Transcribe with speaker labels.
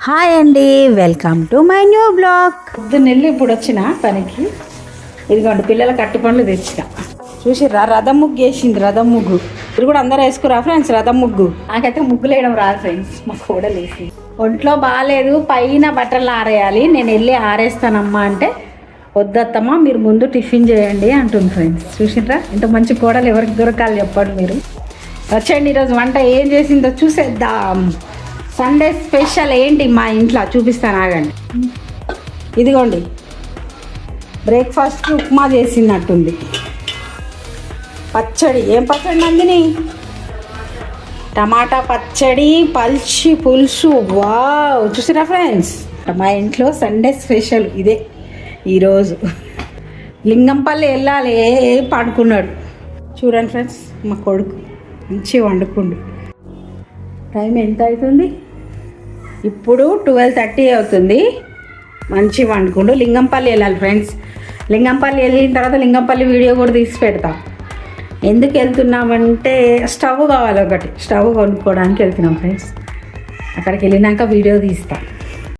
Speaker 1: Hi అండి, welcome to my new blog. పొద్దున్నెళ్ళి ఇప్పుడు వచ్చిన పనికి. ఇదిగోండి పిల్లలకి అట్టి పండ్లు తెచ్చిన. చూసిర్రా రథం ముగ్గు వేసింది. రథం ముగ్గు ఇది కూడా అందరూ వేసుకురా ఫ్రెండ్స్. రథం ముగ్గు నాకైతే ముగ్గులు వేయడం రాదు ఫ్రెండ్స్. మా కూడా లేసి ఒంట్లో బాగాలేదు, పైన బట్టలు ఆరేయాలి, నేను వెళ్ళి ఆరేస్తానమ్మా అంటే వద్దత్తమ్మా మీరు ముందు టిఫిన్ చేయండి అంటుంది ఫ్రెండ్స్. చూసిర్రా ఇంత మంచి కోడలు ఎవరికి దొరకాలి చెప్పండి మీరు. వచ్చండి ఈరోజు వంట ఏం చేసిందో చూసేద్దాం. సండే స్పెషల్ ఏంటి మా ఇంట్లో చూపిస్తాను, ఆగండి. ఇదిగోండి బ్రేక్ఫాస్ట్కి ఉప్మా చేసినట్టుంది. పచ్చడి, ఏం పచ్చడి నందిని? టమాటా పచ్చడి, పల్చి పులుసు. వావ్, చూసిరా ఫ్రెండ్స్, మా ఇంట్లో సండే స్పెషల్ ఇదే ఈరోజు. లింగంపల్లి వెళ్ళాలి, పడుకున్నాడు. చూడండి ఫ్రెండ్స్, మా కొడుకు మంచిగా వండుకుండు. టైం ఎంత అవుతుంది? ఇప్పుడు 12:30 అవుతుంది. మంచి వండుకుండు. లింగంపల్లి వెళ్ళాలి ఫ్రెండ్స్. లింగంపల్లి వెళ్ళిన తర్వాత లింగంపల్లి వీడియో కూడా తీసి పెడతాం. ఎందుకు వెళ్తున్నామంటే స్టవ్ కావాలి, ఒకటి స్టవ్ కొనుక్కోవడానికి వెళ్తున్నాం ఫ్రెండ్స్. అక్కడికి వెళ్ళినాక వీడియో తీస్తాం.